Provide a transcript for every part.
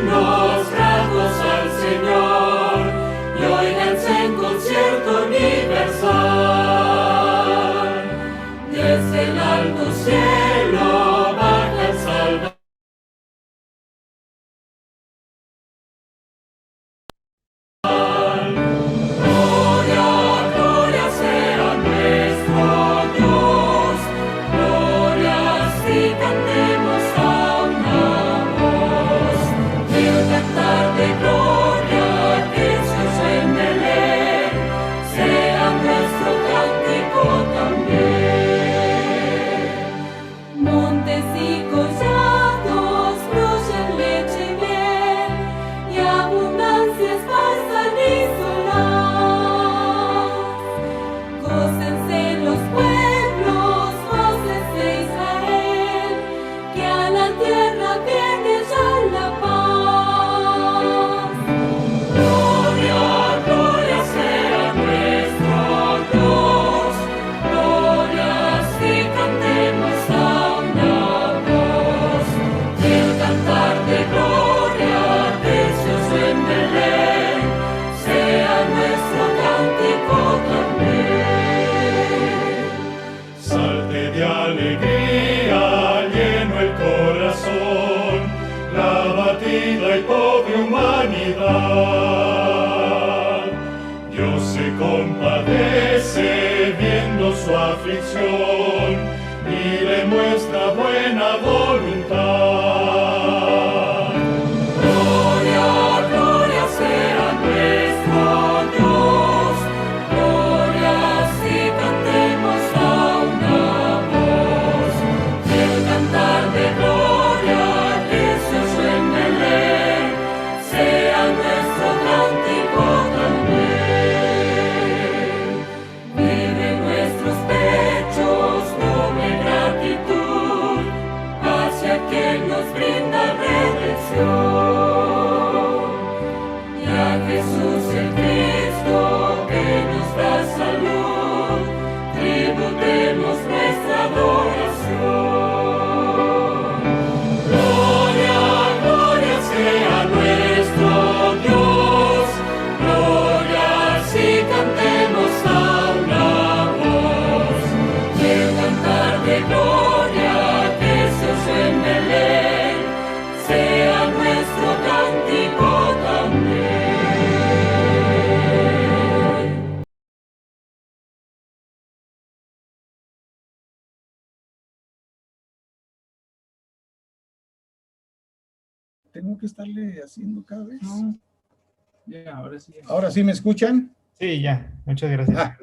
Los brazos al Señor y óiganse en concierto universal. Desde el alto cielo baja el Salvador. Gloria, gloria sea nuestro Dios. Glorias y cantemos a una voz. El cantar de gloria que se oye en Belén sea nuestro cántico también. Montes y collados fluyen leche y miel, y abundancia esparza y solaz. Gócense los pueblos, voces de Israel, que a la tierra viene ya la paz. Gloria, gloria sea nuestro Dios. Glorias y cantemos a una voz. El cantar de gloria que se oye en Belén sea nuestro cántico también. Salte de alegría, lleno el corazón, la batida y pobre humanidad. Dios se compadece viendo su aflicción y le muestra buena voluntad. Gloria, gloria sea nuestro Dios. Glorias y cantemos a una voz. El cantar de gloria que se oye en Belén sea nuestro cántico también. Vive en nuestros pechos noble gratitud hacia quien nos brinda redención. Y a Jesús el Cristo que nos da salud, tributemos nuestra adoración. Gloria, gloria sea nuestro Dios. Glorias y cantemos a una voz. Y el cantar de gloria que se oye en Belén sea nuestro cántico también. Tengo que estarle haciendo cada vez. No. Ya, ahora sí. Ahora sí me escuchan. Sí, ya. Muchas gracias.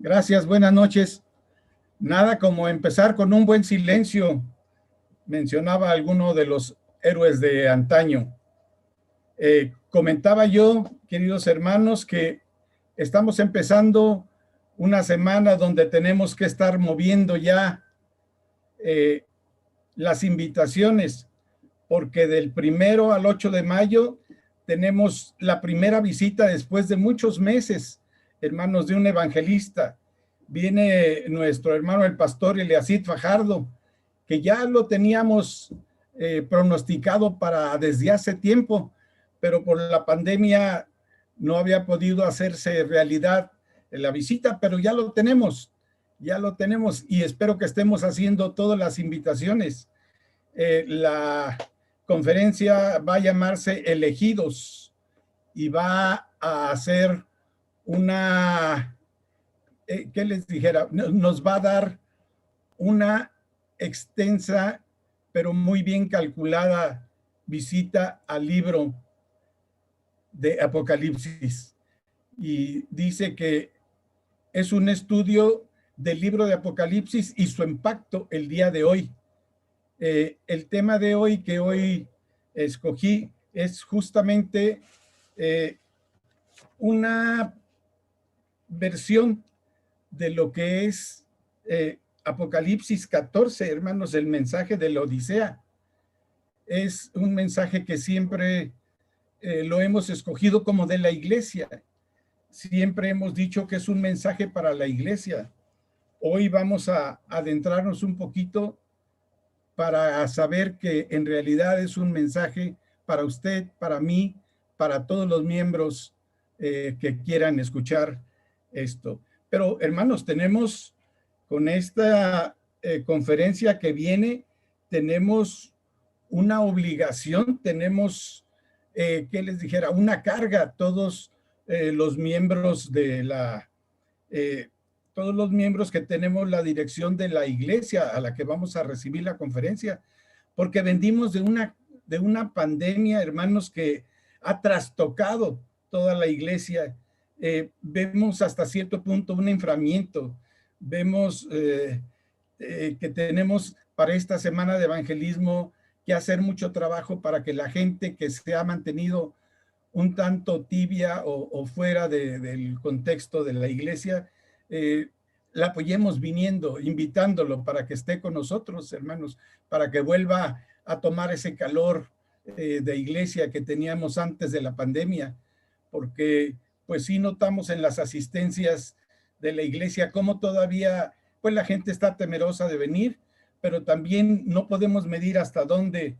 Gracias, buenas noches. Nada como empezar con un buen silencio. Mencionaba alguno de los héroes de antaño. Comentaba yo, queridos hermanos, que estamos empezando una semana donde tenemos que estar moviendo ya las invitaciones, porque del 1 al 8 de mayo tenemos la primera visita después de muchos meses, hermanos, de un evangelista. Viene nuestro hermano el pastor Eliasid Fajardo, que ya lo teníamos pronosticado para desde hace tiempo, pero por la pandemia no había podido hacerse realidad la visita, pero ya lo tenemos y espero que estemos haciendo todas las invitaciones. La conferencia va a llamarse Elegidos y va a hacer una, ¿qué les dijera? Nos va a dar una extensa, pero muy bien calculada visita al libro de Apocalipsis. Y dice que es un estudio del libro de Apocalipsis y su impacto el día de hoy. El tema de hoy que hoy escogí es justamente una versión de lo que es Apocalipsis 14, hermanos, el mensaje de la Odisea. Es un mensaje que siempre lo hemos escogido como de la iglesia. Siempre hemos dicho que es un mensaje para la iglesia. Hoy vamos a adentrarnos un poquito para saber que en realidad es un mensaje para usted, para mí, para todos los miembros que quieran escuchar esto. Pero hermanos, tenemos con esta conferencia que viene, tenemos una obligación, tenemos, ¿qué les dijera? Una carga, todos los miembros de la, todos los miembros que tenemos la dirección de la iglesia a la que vamos a recibir la conferencia, porque venimos de una pandemia, hermanos, que ha trastocado toda la iglesia. Vemos hasta cierto punto un enfriamiento. Vemos que tenemos para esta semana de evangelismo que hacer mucho trabajo para que la gente que se ha mantenido un tanto tibia o fuera del contexto de la iglesia, la apoyemos viniendo, invitándolo para que esté con nosotros, hermanos, para que vuelva a tomar ese calor de iglesia que teníamos antes de la pandemia, porque pues sí notamos en las asistencias de la iglesia cómo todavía pues la gente está temerosa de venir, pero también no podemos medir hasta dónde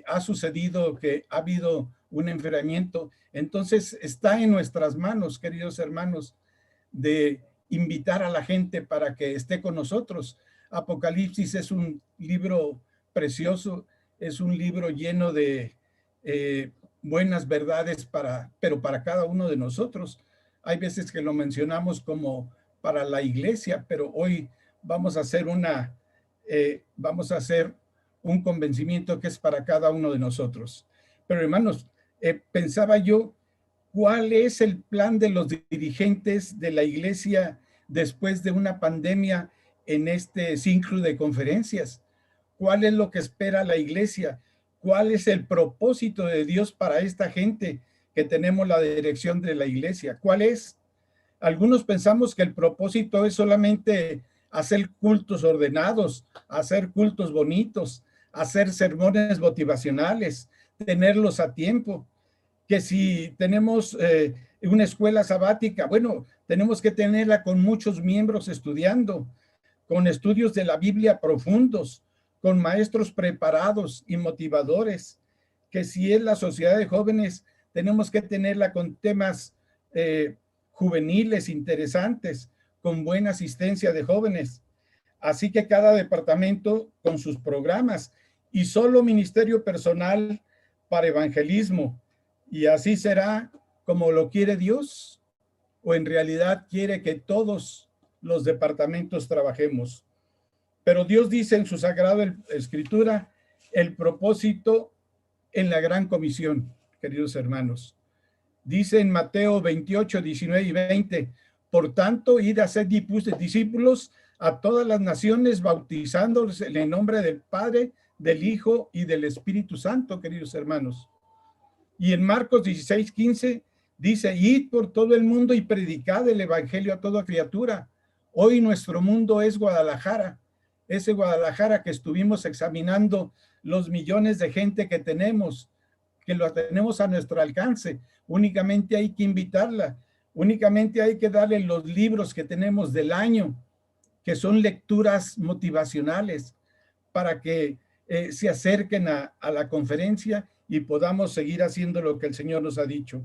ha sucedido que ha habido un enfriamiento. Entonces está en nuestras manos, queridos hermanos, de invitar a la gente para que esté con nosotros. Apocalipsis es un libro precioso, es un libro lleno de buenas verdades pero para cada uno de nosotros. Hay veces que lo mencionamos como para la iglesia, pero hoy vamos a hacer un convencimiento que es para cada uno de nosotros. Pero hermanos, pensaba yo, ¿cuál es el plan de los dirigentes de la iglesia después de una pandemia en este ciclo de conferencias? ¿Cuál es lo que espera la iglesia? ¿Cuál es el propósito de Dios para esta gente que tenemos la dirección de la iglesia? ¿Cuál es? Algunos pensamos que el propósito es solamente hacer cultos ordenados, hacer cultos bonitos, hacer sermones motivacionales, tenerlos a tiempo. Que si tenemos una escuela sabática, bueno, tenemos que tenerla con muchos miembros estudiando, con estudios de la Biblia profundos, con maestros preparados y motivadores. Que si es la sociedad de jóvenes, tenemos que tenerla con temas juveniles interesantes, con buena asistencia de jóvenes. Así que cada departamento con sus programas y solo ministerio personal para evangelismo. Y así será como lo quiere Dios, o en realidad quiere que todos los departamentos trabajemos. Pero Dios dice en su Sagrada Escritura el propósito en la gran comisión, queridos hermanos. Dice en Mateo 28, 19 y 20, por tanto, id a ser discípulos a todas las naciones, bautizándolos en el nombre del Padre, del Hijo y del Espíritu Santo, queridos hermanos. Y en Marcos 16, 15 dice, id por todo el mundo y predicad el evangelio a toda criatura. Hoy nuestro mundo es Guadalajara, ese Guadalajara que estuvimos examinando los millones de gente que tenemos, que lo tenemos a nuestro alcance. Únicamente hay que invitarla, únicamente hay que darle los libros que tenemos del año, que son lecturas motivacionales, para que se acerquen a la conferencia y podamos seguir haciendo lo que el Señor nos ha dicho.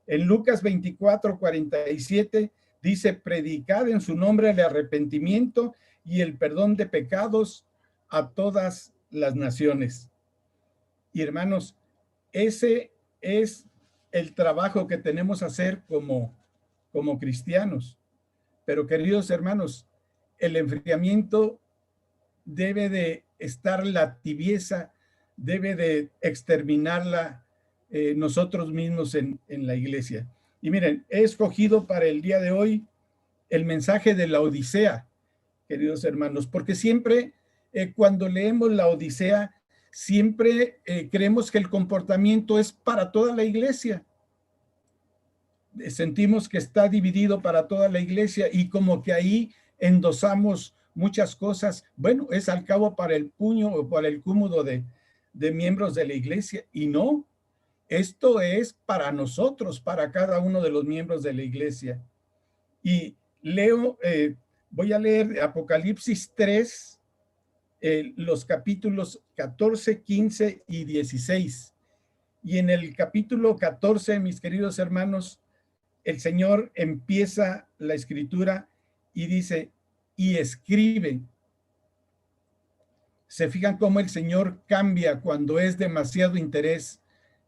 En Lucas 24, 47 dice, predicad en su nombre el arrepentimiento y el perdón de pecados a todas las naciones. Y hermanos, ese es el trabajo que tenemos que hacer como cristianos. Pero queridos hermanos, el enfriamiento debe de estar, la tibieza debe de exterminarla nosotros mismos en la iglesia. Y miren, he escogido para el día de hoy el mensaje de la Odisea, queridos hermanos, porque siempre cuando leemos la Odisea, siempre creemos que el comportamiento es para toda la iglesia. Sentimos que está dividido para toda la iglesia y como que ahí endosamos muchas cosas. Bueno, es al cabo para el puño o para el cúmulo de miembros de la iglesia. Y no, esto es para nosotros, para cada uno de los miembros de la iglesia. Y voy a leer Apocalipsis 3, los capítulos 14, 15 y 16. Y en el capítulo 14, mis queridos hermanos, el Señor empieza la escritura y dice, y escribe. Se fijan cómo el Señor cambia cuando es demasiado interés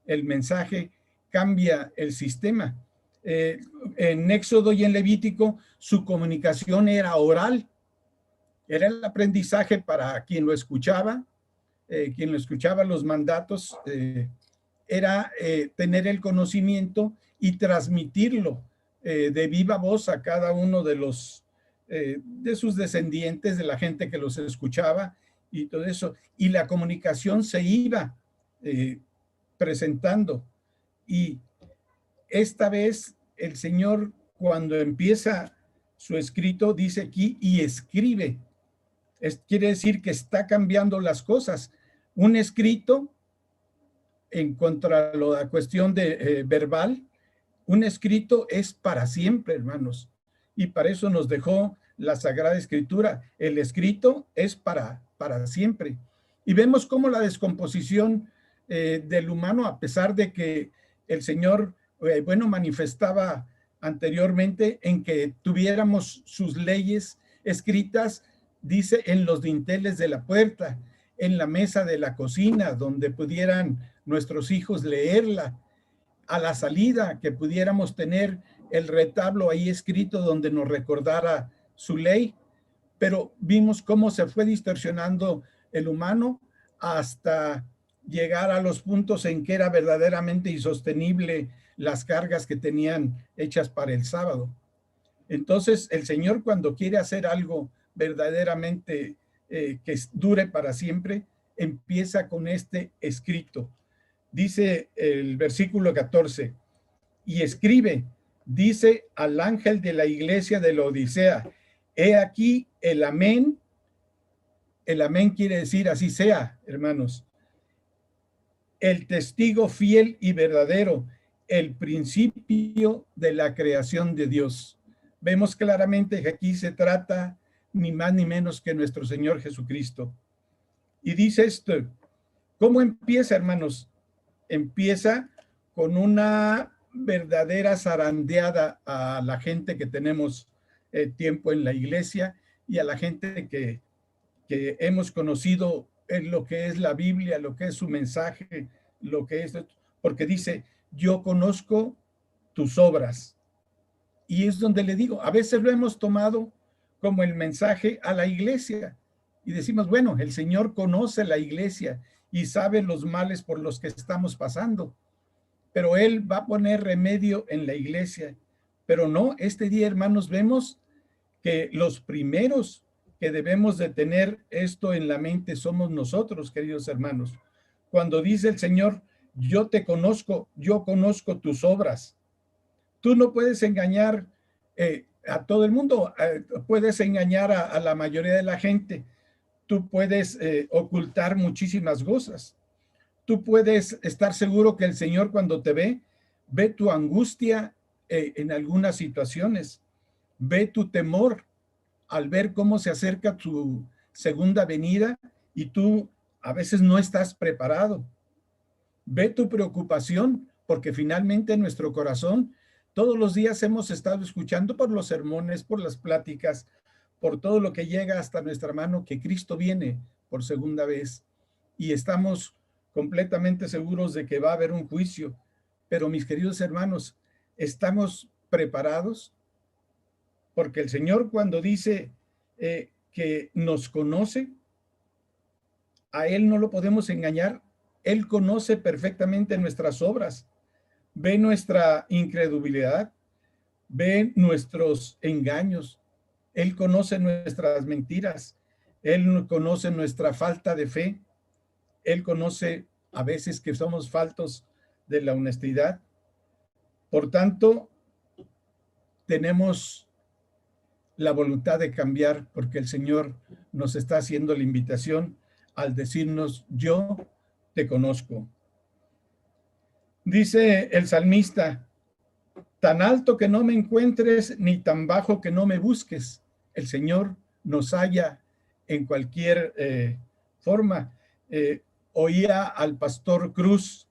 el mensaje, cambia el sistema. En Éxodo y en Levítico, su comunicación era oral. Era el aprendizaje para quien lo escuchaba los mandatos, era tener el conocimiento y transmitirlo de viva voz a cada uno de sus descendientes, de la gente que los escuchaba y todo eso. Y la comunicación se iba presentando. Y esta vez el Señor, cuando empieza su escrito, dice aquí, y escribe. Quiere decir que está cambiando las cosas. Un escrito, en contra de la cuestión de verbal, un escrito es para siempre, hermanos. Y para eso nos dejó la Sagrada Escritura. El escrito es para siempre. Y vemos cómo la descomposición del humano, a pesar de que el Señor, manifestaba anteriormente en que tuviéramos sus leyes escritas, dice, en los dinteles de la puerta, en la mesa de la cocina, donde pudieran nuestros hijos leerla, a la salida, que pudiéramos tener el retablo ahí escrito donde nos recordara su ley. Pero vimos cómo se fue distorsionando el humano hasta llegar a los puntos en que era verdaderamente insostenible las cargas que tenían hechas para el sábado. Entonces, el Señor, cuando quiere hacer algo verdaderamente que dure para siempre, empieza con este escrito. Dice el versículo 14, y escribe, dice al ángel de la iglesia de la Odisea, he aquí el amén. El amén quiere decir así sea, hermanos. El testigo fiel y verdadero, el principio de la creación de Dios. Vemos claramente que aquí se trata ni más ni menos que nuestro Señor Jesucristo. Y dice esto, ¿cómo empieza, hermanos? Empieza con una verdadera zarandeada a la gente que tenemos tiempo en la iglesia y a la gente que hemos conocido en lo que es la Biblia, lo que es su mensaje, lo que es, porque dice, yo conozco tus obras. Y es donde le digo, a veces lo hemos tomado como el mensaje a la iglesia y decimos, bueno, el Señor conoce la iglesia y sabe los males por los que estamos pasando, pero Él va a poner remedio en la iglesia. Pero no, este día, hermanos, vemos que los primeros que debemos de tener esto en la mente somos nosotros, queridos hermanos. Cuando dice el Señor, yo te conozco, yo conozco tus obras. Tú no puedes engañar a todo el mundo, puedes engañar a la mayoría de la gente. Tú puedes ocultar muchísimas cosas. Tú puedes estar seguro que el Señor, cuando te ve tu angustia en algunas situaciones, ve tu temor al ver cómo se acerca tu segunda venida y tú a veces no estás preparado. Ve tu preocupación, porque finalmente en nuestro corazón todos los días hemos estado escuchando por los sermones, por las pláticas, por todo lo que llega hasta nuestra mano, que Cristo viene por segunda vez. Y estamos completamente seguros de que va a haber un juicio. Pero mis queridos hermanos, ¿estamos preparados? Porque el Señor, cuando dice que nos conoce, a Él no lo podemos engañar. Él conoce perfectamente nuestras obras, ve nuestra incredulidad, ve nuestros engaños, Él conoce nuestras mentiras, Él conoce nuestra falta de fe, Él conoce a veces que somos faltos de la honestidad. Por tanto, tenemos la voluntad de cambiar, porque el Señor nos está haciendo la invitación al decirnos, yo te conozco. Dice el salmista, tan alto que no me encuentres, ni tan bajo que no me busques. El Señor nos halla en cualquier forma. Oía al pastor Cruz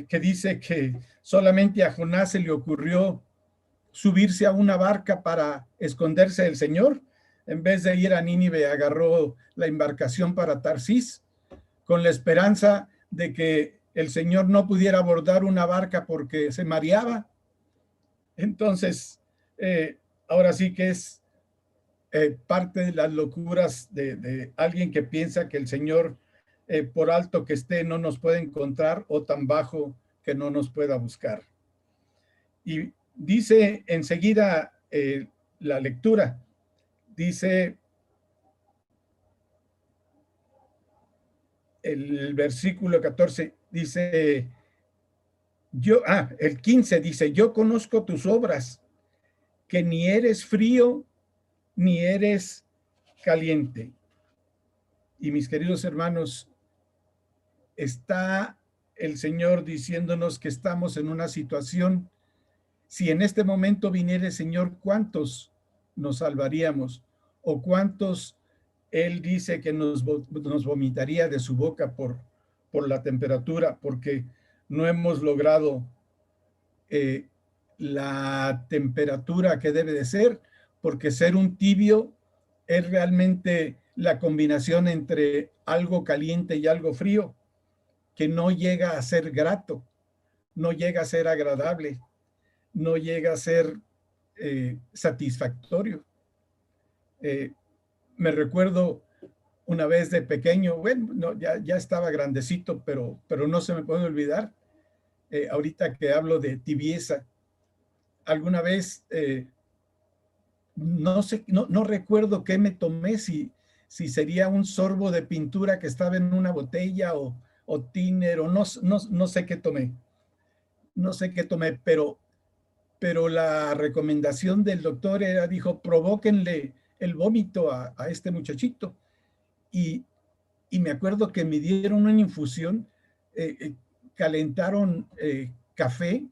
que dice que solamente a Jonás se le ocurrió subirse a una barca para esconderse del Señor. En vez de ir a Nínive, agarró la embarcación para Tarsis, con la esperanza de que el Señor no pudiera abordar una barca porque se mareaba. Entonces, ahora sí que es parte de las locuras de alguien que piensa que el Señor, por alto que esté, no nos puede encontrar, o tan bajo que no nos pueda buscar. Y dice enseguida la lectura, dice el versículo 14, dice, el 15 dice, yo conozco tus obras, que ni eres frío ni eres caliente. Y mis queridos hermanos, está el Señor diciéndonos que estamos en una situación. Si en este momento viniera el Señor, ¿cuántos nos salvaríamos? ¿O cuántos Él dice que nos vomitaría de su boca por la temperatura? Porque no hemos logrado la temperatura que debe de ser, porque ser un tibio es realmente la combinación entre algo caliente y algo frío, que no llega a ser grato, no llega a ser agradable, no llega a ser satisfactorio. Me recuerdo una vez de pequeño, bueno, no, ya estaba grandecito, pero no se me puede olvidar, ahorita que hablo de tibieza, alguna vez, no recuerdo qué me tomé, si sería un sorbo de pintura que estaba en una botella o tiner, o no sé qué tomé. No sé qué tomé, pero la recomendación del doctor dijo, provóquenle el vómito a este muchachito. Y me acuerdo que me dieron una infusión, calentaron café,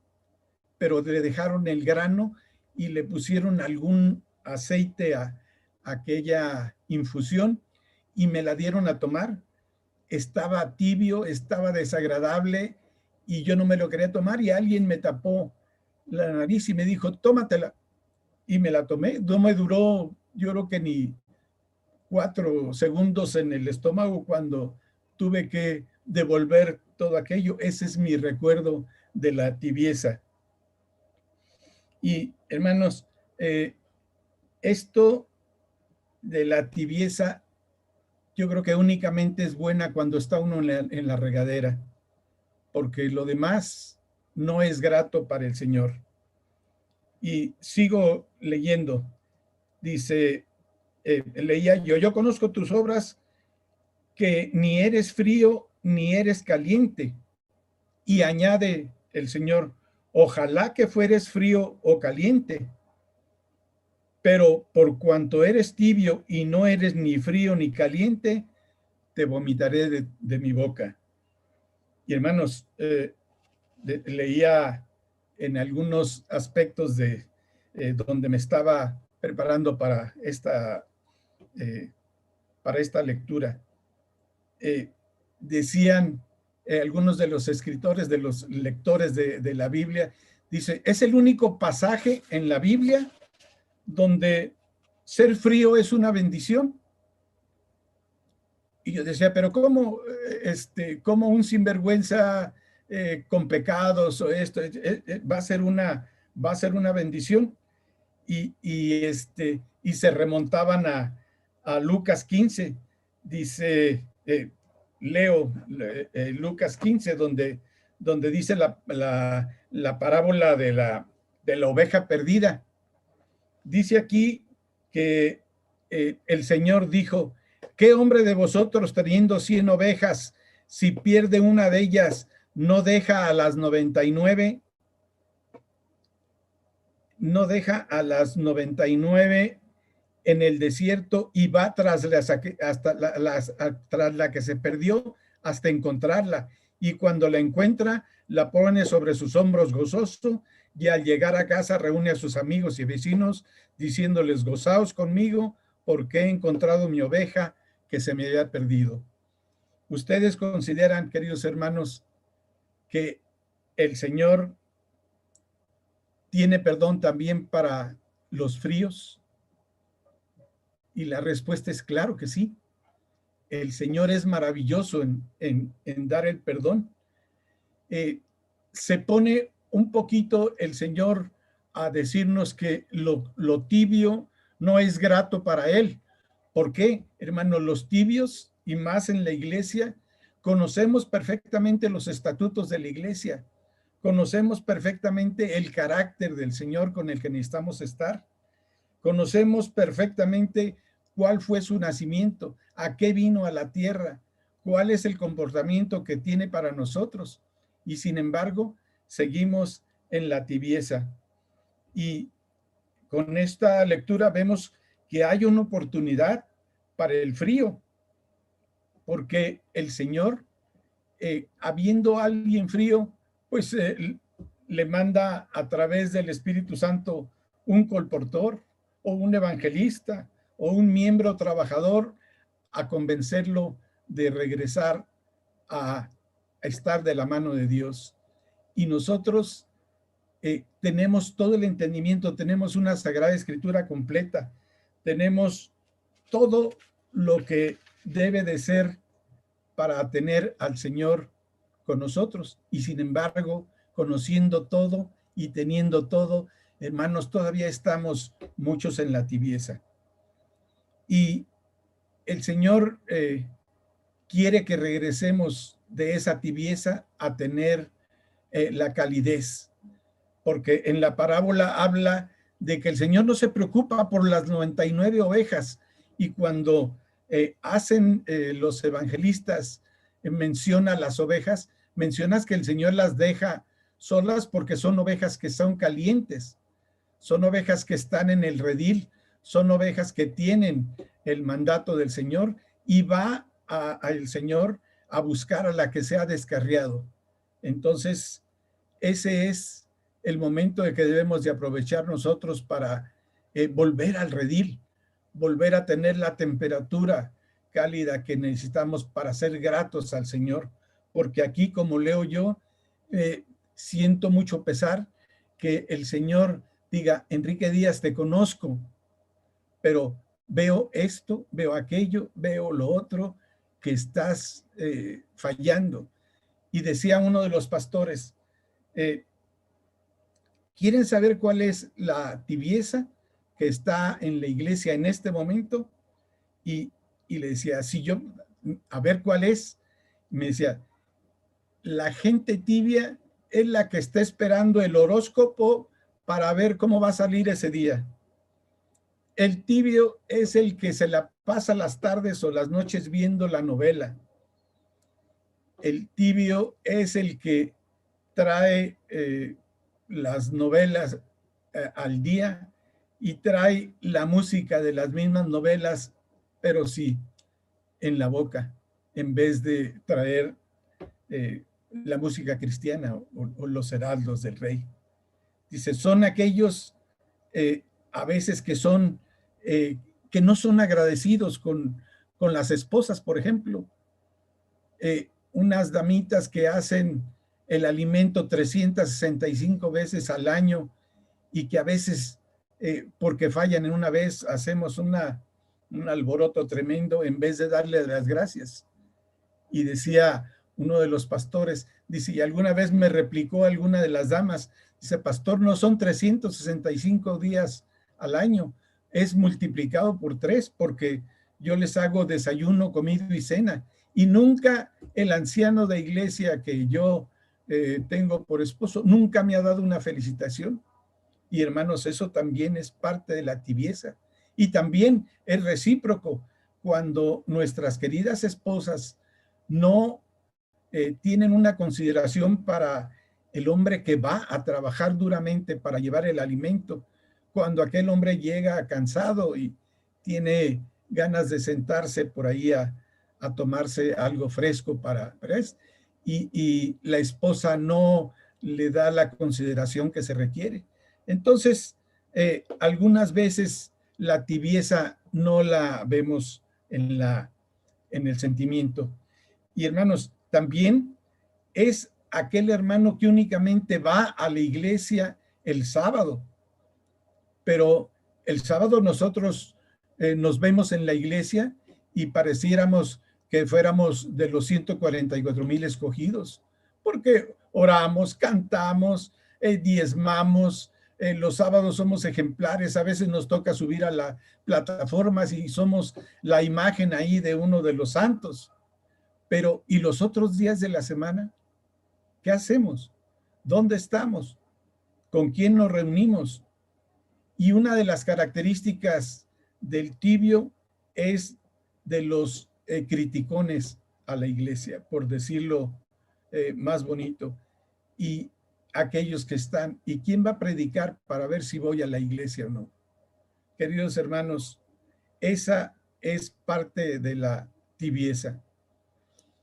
pero le dejaron el grano y le pusieron algún aceite a aquella infusión y me la dieron a tomar. Estaba tibio, estaba desagradable y yo no me lo quería tomar, y alguien me tapó la nariz y me dijo, tómatela. Y me la tomé. No me duró, yo creo que ni 4 segundos en el estómago cuando tuve que devolver todo aquello. Ese es mi recuerdo de la tibieza. Y hermanos, esto de la tibieza, yo creo que únicamente es buena cuando está uno en la regadera, porque lo demás no es grato para el Señor. Y sigo leyendo. Dice, leía yo conozco tus obras, que ni eres frío ni eres caliente. Y añade el Señor, ojalá que fueres frío o caliente, pero por cuanto eres tibio y no eres ni frío ni caliente, te vomitaré de mi boca. Y hermanos, leía en algunos aspectos de donde me estaba preparando para esta lectura. Decían algunos de los escritores, de los lectores de la Biblia, dice, es el único pasaje en la Biblia donde ser frío es una bendición. Y yo decía, pero ¿cómo un sinvergüenza con pecados o esto va a ser una bendición? Y se remontaban a Lucas 15. Dice, leo Lucas 15, donde dice la parábola de la oveja perdida. Dice aquí que el Señor dijo, ¿qué hombre de vosotros teniendo 100 ovejas, si pierde una de ellas, no deja a las 99? No deja a las 99 en el desierto y va tras la que se perdió hasta encontrarla. Y cuando la encuentra, la pone sobre sus hombros gozoso, y al llegar a casa reúne a sus amigos y vecinos, diciéndoles, gozaos conmigo, porque he encontrado mi oveja que se me había perdido. ¿Ustedes consideran, queridos hermanos, que ¿El Señor tiene perdón también para los fríos? Y la respuesta es claro que sí. El Señor es maravilloso en dar el perdón. Se pone un poquito el Señor a decirnos que lo tibio no es grato para Él. ¿Por qué, hermanos? Los tibios, y más en la iglesia, conocemos perfectamente los estatutos de la iglesia, conocemos perfectamente el carácter del Señor con el que necesitamos estar, conocemos perfectamente cuál fue su nacimiento, a qué vino a la tierra, cuál es el comportamiento que tiene para nosotros, y sin embargo, seguimos en la tibieza. Y con esta lectura vemos que hay una oportunidad para el frío, porque el Señor, habiendo alguien frío, pues le manda a través del Espíritu Santo un colportor o un evangelista o un miembro trabajador a convencerlo de regresar a estar de la mano de Dios. Y nosotros tenemos todo el entendimiento, tenemos una Sagrada Escritura completa, tenemos todo lo que debe de ser para tener al Señor con nosotros. Y sin embargo, conociendo todo y teniendo todo, hermanos, todavía estamos muchos en la tibieza. Y el Señor quiere que regresemos de esa tibieza a tener la calidez, porque en la parábola habla de que el Señor no se preocupa por las 99 ovejas, y cuando hacen los evangelistas menciona las ovejas, mencionas que el Señor las deja solas porque son ovejas que son calientes, son ovejas que están en el redil, son ovejas que tienen el mandato del Señor, y va el Señor a buscar a la que se ha descarriado. Entonces, ese es el momento de que debemos de aprovechar nosotros para volver al redil, volver a tener la temperatura cálida que necesitamos para ser gratos al Señor, porque aquí, como leo yo, siento mucho pesar que el Señor diga: Enrique Díaz, te conozco, pero veo esto, veo aquello, veo lo otro, que estás fallando. Y decía uno de los pastores, ¿quieren saber cuál es la tibieza que está en la iglesia en este momento? Y le decía, si yo, a ver cuál es. Me decía, la gente tibia es la que está esperando el horóscopo para ver cómo va a salir ese día. El tibio es el que se la pasa las tardes o las noches viendo la novela. El tibio es el que trae las novelas al día y trae la música de las mismas novelas, pero sí en la boca, en vez de traer la música cristiana o los heraldos del rey. Dice, son aquellos a veces que son que no son agradecidos con las esposas, por ejemplo. Unas damitas que hacen el alimento 365 veces al año y que a veces, porque fallan en una vez, hacemos un alboroto tremendo en vez de darle las gracias. Y decía uno de los pastores, dice, y alguna vez me replicó alguna de las damas, dice, pastor, no son 365 días al año, es multiplicado por 3, porque yo les hago desayuno, comida y cena, y nunca el anciano de iglesia que yo tengo por esposo, nunca me ha dado una felicitación. Y hermanos, eso también es parte de la tibieza. Y también es recíproco cuando nuestras queridas esposas no tienen una consideración para el hombre que va a trabajar duramente para llevar el alimento, cuando aquel hombre llega cansado y tiene ganas de sentarse por ahí a tomarse algo fresco y la esposa no le da la consideración que se requiere. Entonces, algunas veces la tibieza no la vemos en el sentimiento. Y hermanos, también es aquel hermano que únicamente va a la iglesia el sábado, pero el sábado nosotros nos vemos en la iglesia y pareciéramos que fuéramos de los 144,000 escogidos, porque oramos, cantamos, diezmamos, los sábados somos ejemplares, a veces nos toca subir a la plataforma y somos la imagen ahí de uno de los santos. Pero, ¿y los otros días de la semana? ¿Qué hacemos? ¿Dónde estamos? ¿Con quién nos reunimos? Y una de las características del tibio es de los criticones a la iglesia, por decirlo más bonito. Y aquellos que están, ¿y quién va a predicar para ver si voy a la iglesia o no? Queridos hermanos, esa es parte de la tibieza.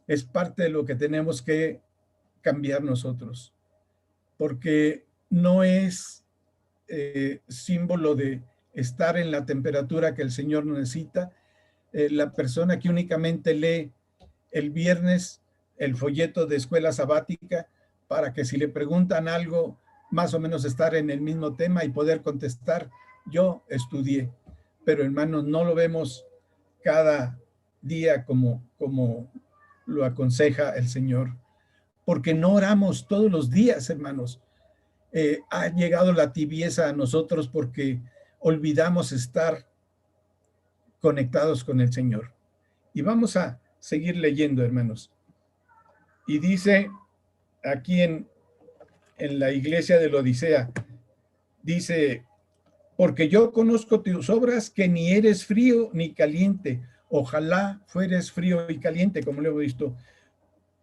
Es parte de lo que tenemos que cambiar nosotros, porque no es símbolo de estar en la temperatura que el Señor necesita. La persona que únicamente lee el viernes el folleto de escuela sabática para que si le preguntan algo, más o menos estar en el mismo tema y poder contestar, yo estudié. Pero hermanos, no lo vemos cada día como lo aconseja el Señor, porque no oramos todos los días, hermanos. Ha llegado la tibieza a nosotros porque olvidamos estar conectados con el Señor. Y vamos a seguir leyendo, hermanos. Y dice aquí en la iglesia de la Odisea, dice, porque yo conozco tus obras, que ni eres frío ni caliente. Ojalá fueres frío y caliente, como lo hemos visto.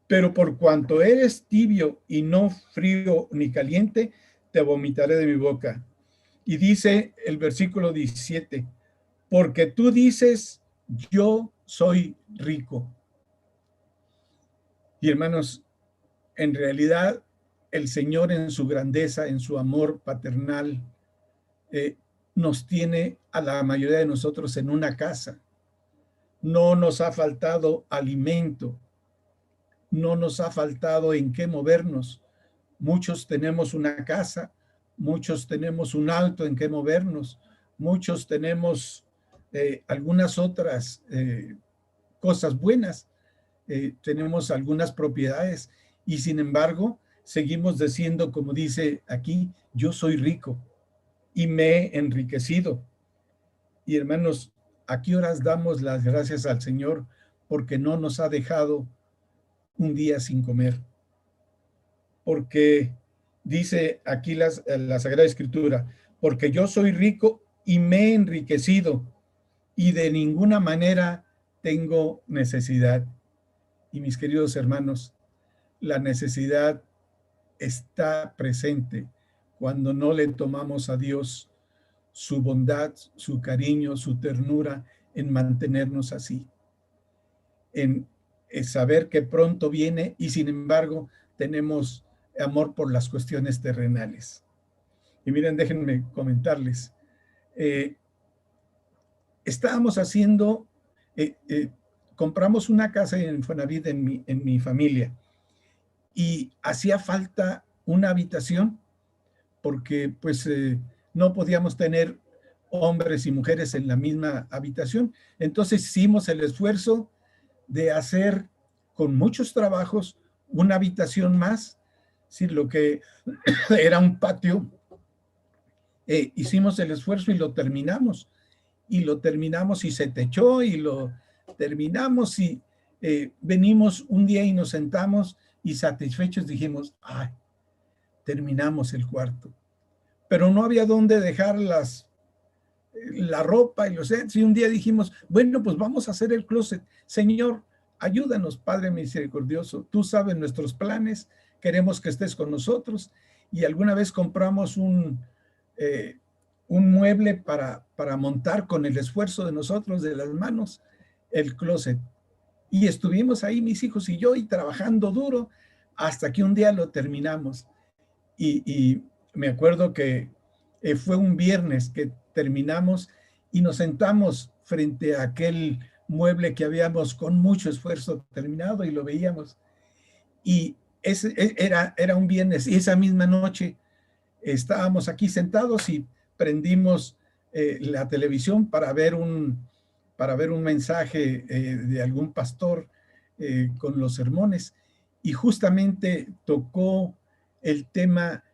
Pero por cuanto eres tibio y no frío ni caliente, te vomitaré de mi boca. Y dice el versículo 17, porque tú dices, yo soy rico. Y hermanos, en realidad el Señor en su grandeza, en su amor paternal, nos tiene a la mayoría de nosotros en una casa. No nos ha faltado alimento, no nos ha faltado en qué movernos. Muchos tenemos una casa, muchos tenemos un auto en qué movernos, muchos tenemos algunas otras cosas buenas, tenemos algunas propiedades y sin embargo seguimos diciendo, como dice aquí, yo soy rico y me he enriquecido. Y hermanos, ¿a qué horas damos las gracias al Señor porque no nos ha dejado un día sin comer? Porque dice aquí la Sagrada Escritura, porque yo soy rico y me he enriquecido y de ninguna manera tengo necesidad. Y mis queridos hermanos, la necesidad está presente cuando no le tomamos a Dios su bondad, su cariño, su ternura en mantenernos así, en saber que pronto viene y sin embargo tenemos amor por las cuestiones terrenales. Y miren, déjenme comentarles, estábamos haciendo, compramos una casa en Infonavit en mi familia y hacía falta una habitación porque pues no podíamos tener hombres y mujeres en la misma habitación. Entonces hicimos el esfuerzo de hacer con muchos trabajos una habitación más, sí, lo que era un patio. Hicimos el esfuerzo y lo terminamos. Y lo terminamos y se techó y lo terminamos y venimos un día y nos sentamos y satisfechos dijimos, ay, terminamos el cuarto. Pero no había dónde dejar la ropa y los sets. Y un día dijimos, bueno, pues vamos a hacer el closet. Señor, ayúdanos, Padre misericordioso. Tú sabes nuestros planes, queremos que estés con nosotros. Y alguna vez compramos un mueble para montar con el esfuerzo de nosotros, de las manos, el closet. Y estuvimos ahí, mis hijos y yo, y trabajando duro, hasta que un día lo terminamos. Y me acuerdo que fue un viernes que terminamos y nos sentamos frente a aquel mueble que habíamos con mucho esfuerzo terminado y lo veíamos. Y Era un viernes y esa misma noche estábamos aquí sentados y prendimos la televisión para ver un mensaje de algún pastor con los sermones, y justamente tocó el tema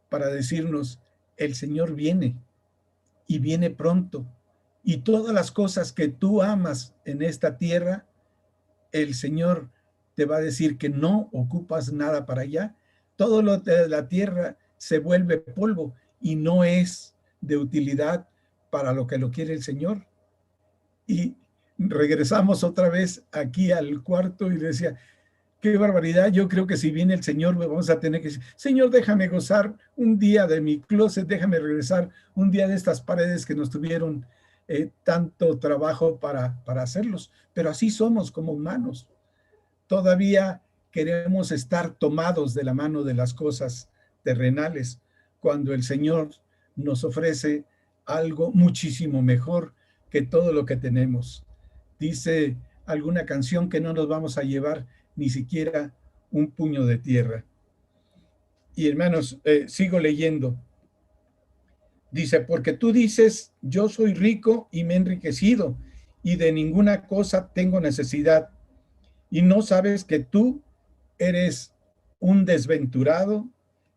para decirnos: el Señor viene y viene pronto, y todas las cosas que tú amas en esta tierra, el Señor te va a decir que no ocupas nada para allá. Todo lo de la tierra se vuelve polvo y no es de utilidad para lo que lo quiere el Señor. Y regresamos otra vez aquí al cuarto y decía: qué barbaridad, yo creo que si viene el Señor vamos a tener que decir: Señor, déjame gozar un día de mi closet, déjame regresar un día de estas paredes que nos tuvieron tanto trabajo para hacerlos. Pero así somos como humanos. Todavía queremos estar tomados de la mano de las cosas terrenales, cuando el Señor nos ofrece algo muchísimo mejor que todo lo que tenemos. Dice alguna canción que no nos vamos a llevar ni siquiera un puño de tierra. Y hermanos, sigo leyendo. Dice: porque tú dices, yo soy rico y me he enriquecido, y de ninguna cosa tengo necesidad, y no sabes que tú eres un desventurado,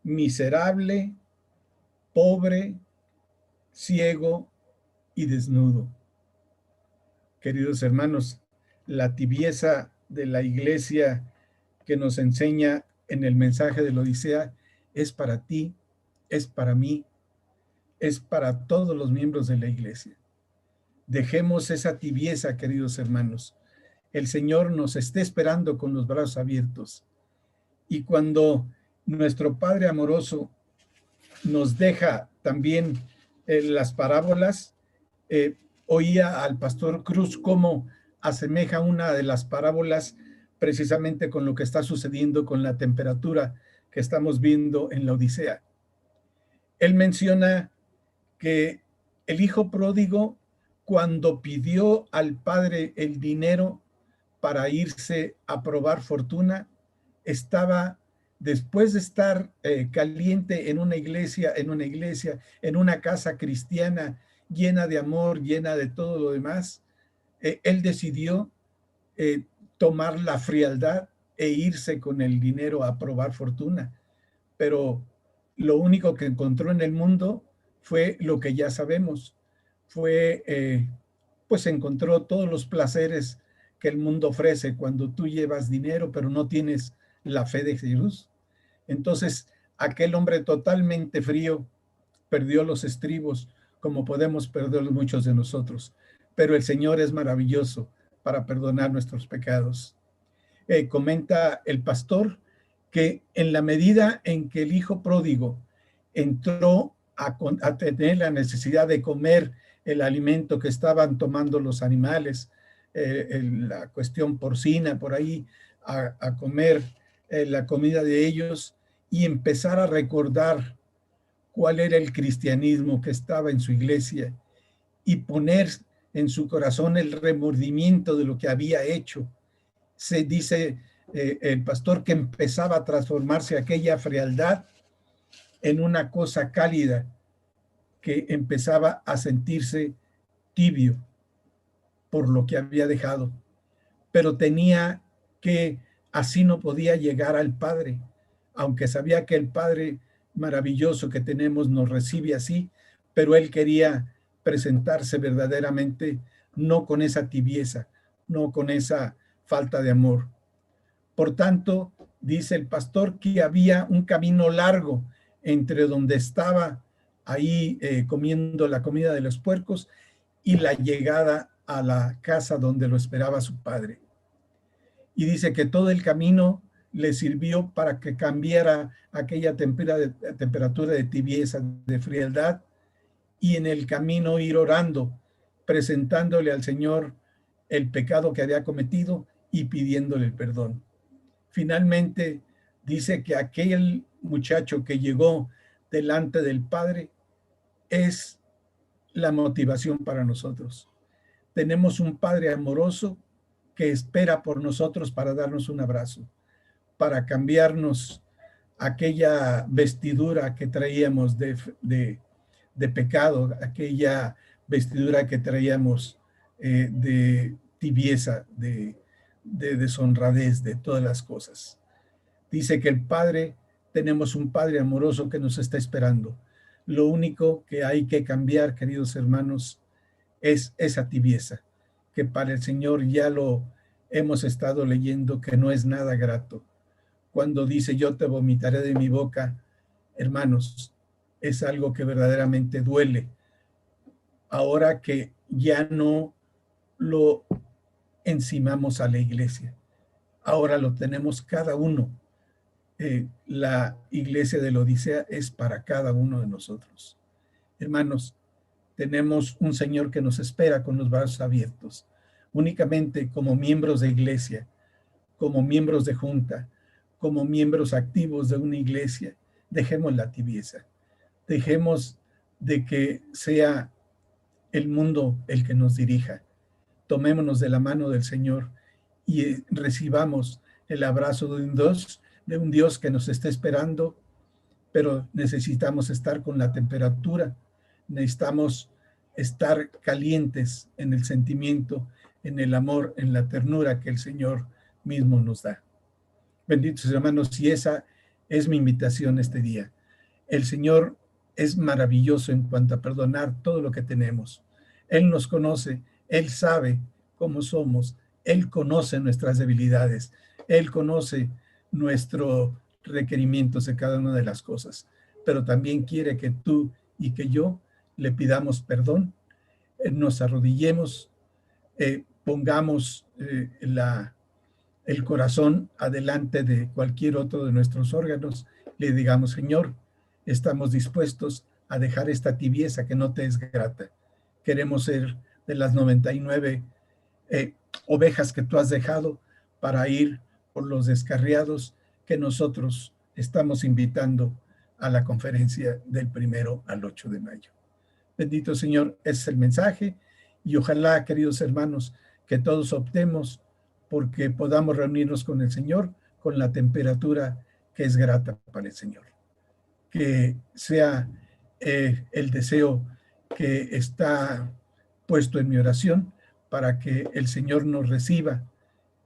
miserable, pobre, ciego y desnudo. Queridos hermanos, la tibieza de la iglesia que nos enseña en el mensaje de la Odisea es para ti, es para mí, es para todos los miembros de la iglesia. Dejemos esa tibieza, queridos hermanos. El Señor nos está esperando con los brazos abiertos. Y cuando nuestro Padre amoroso nos deja también las parábolas, oía al pastor Cruz cómo asemeja una de las parábolas precisamente con lo que está sucediendo con la temperatura que estamos viendo en la Odisea. Él menciona que el hijo pródigo, cuando pidió al padre el dinero para irse a probar fortuna, estaba, después de estar caliente en una iglesia, en una casa cristiana llena de amor, llena de todo lo demás, él decidió tomar la frialdad e irse con el dinero a probar fortuna. Pero lo único que encontró en el mundo fue lo que ya sabemos. Pues encontró todos los placeres que el mundo ofrece cuando tú llevas dinero, pero no tienes la fe de Jesús. Entonces, aquel hombre totalmente frío perdió los estribos, como podemos perder muchos de nosotros. Pero el Señor es maravilloso para perdonar nuestros pecados. Comenta el pastor que en la medida en que el hijo pródigo entró a tener la necesidad de comer el alimento que estaban tomando los animales, la cuestión porcina por ahí, a comer la comida de ellos y empezar a recordar cuál era el cristianismo que estaba en su iglesia y poner en su corazón el remordimiento de lo que había hecho. Se dice el pastor que empezaba a transformarse aquella frialdad en una cosa cálida, que empezaba a sentirse tibio por lo que había dejado, pero tenía que, así no podía llegar al Padre, aunque sabía que el Padre maravilloso que tenemos nos recibe así, pero él quería presentarse verdaderamente, no con esa tibieza, no con esa falta de amor. Por tanto, dice el pastor que había un camino largo entre donde estaba ahí comiendo la comida de los puercos y la llegada a la casa donde lo esperaba su padre. Y dice que todo el camino le sirvió para que cambiara aquella temperatura de tibieza, de frialdad, y en el camino ir orando, presentándole al Señor el pecado que había cometido y pidiéndole el perdón. Finalmente dice que aquel muchacho que llegó delante del Padre es la motivación para nosotros. Tenemos un Padre amoroso que espera por nosotros para darnos un abrazo, para cambiarnos aquella vestidura que traíamos de pecado, aquella vestidura que traíamos de tibieza, de deshonradez, de todas las cosas. Dice que el Padre, tenemos un Padre amoroso que nos está esperando. Lo único que hay que cambiar, queridos hermanos, es esa tibieza, que para el Señor ya lo hemos estado leyendo, que no es nada grato. Cuando dice, yo te vomitaré de mi boca, hermanos, es algo que verdaderamente duele. Ahora que ya no lo encimamos a la iglesia, ahora lo tenemos cada uno. La iglesia de la Odisea es para cada uno de nosotros. Hermanos, tenemos un Señor que nos espera con los brazos abiertos. Únicamente como miembros de iglesia, como miembros de junta, como miembros activos de una iglesia, dejemos la tibieza. Dejemos de que sea el mundo el que nos dirija. Tomémonos de la mano del Señor y recibamos el abrazo de un Dios que nos está esperando, pero necesitamos estar con la temperatura, necesitamos estar calientes en el sentimiento, en el amor, en la ternura que el Señor mismo nos da. Benditos hermanos, y esa es mi invitación este día. El Señor es maravilloso en cuanto a perdonar todo lo que tenemos. Él nos conoce, Él sabe cómo somos, Él conoce nuestras debilidades, Él conoce nuestros requerimientos de cada una de las cosas, pero también quiere que tú y que yo le pidamos perdón, nos arrodillemos, pongamos el corazón adelante de cualquier otro de nuestros órganos, le digamos, Señor, estamos dispuestos a dejar esta tibieza que no te es grata. Queremos ser de las 99 ovejas que tú has dejado para ir por los descarriados que nosotros estamos invitando a la conferencia del 1 al 8 de mayo. Bendito Señor, ese es el mensaje y ojalá, queridos hermanos, que todos optemos porque podamos reunirnos con el Señor con la temperatura que es grata para el Señor. Que sea el deseo que está puesto en mi oración para que el Señor nos reciba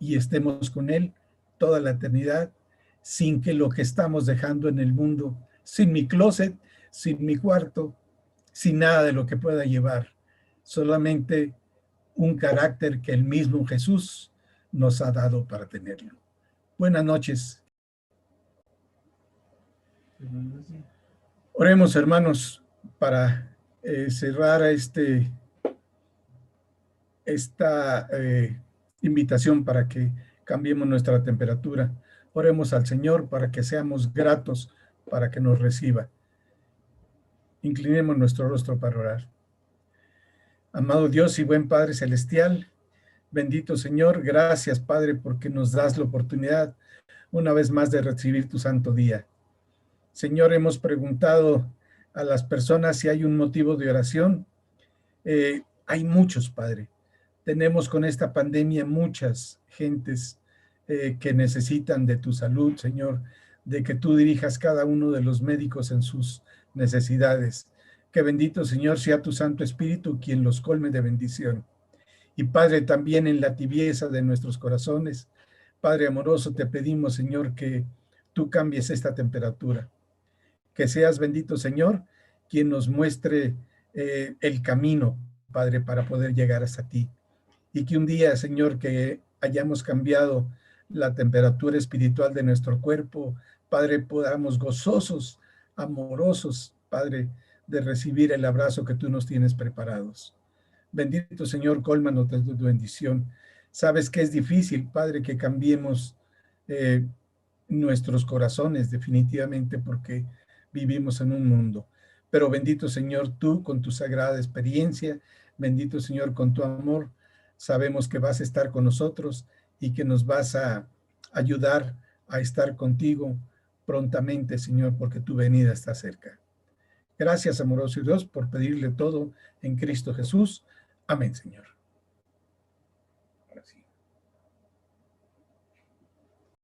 y estemos con Él toda la eternidad, sin que lo que estamos dejando en el mundo, sin mi closet, sin mi cuarto, sin nada de lo que pueda llevar, solamente un carácter que el mismo Jesús nos ha dado para tenerlo. Buenas noches. Oremos, hermanos, para cerrar esta invitación para que cambiemos nuestra temperatura. Oremos al Señor para que seamos gratos, para que nos reciba. Inclinemos nuestro rostro para orar. Amado Dios y buen Padre Celestial, bendito Señor, gracias Padre porque nos das la oportunidad una vez más de recibir tu santo día. Señor, hemos preguntado a las personas si hay un motivo de oración. Hay muchos, Padre. Tenemos con esta pandemia muchas gentes que necesitan de tu salud, Señor, de que tú dirijas cada uno de los médicos en sus necesidades. Que bendito, Señor, sea tu Santo Espíritu quien los colme de bendición. Y Padre, también en la tibieza de nuestros corazones, Padre amoroso, te pedimos, Señor, que tú cambies esta temperatura. Que seas, bendito Señor, quien nos muestre el camino, Padre, para poder llegar hasta ti. Y que un día, Señor, que hayamos cambiado la temperatura espiritual de nuestro cuerpo, Padre, podamos gozosos, amorosos, Padre, de recibir el abrazo que tú nos tienes preparados. Bendito Señor, cólmanos de tu bendición. Sabes que es difícil, Padre, que cambiemos nuestros corazones definitivamente porque vivimos en un mundo. Pero bendito Señor, tú con tu sagrada experiencia, bendito Señor, con tu amor, sabemos que vas a estar con nosotros y que nos vas a ayudar a estar contigo prontamente, Señor, porque tu venida está cerca. Gracias, amoroso Dios, por pedirle todo en Cristo Jesús. Amén, Señor.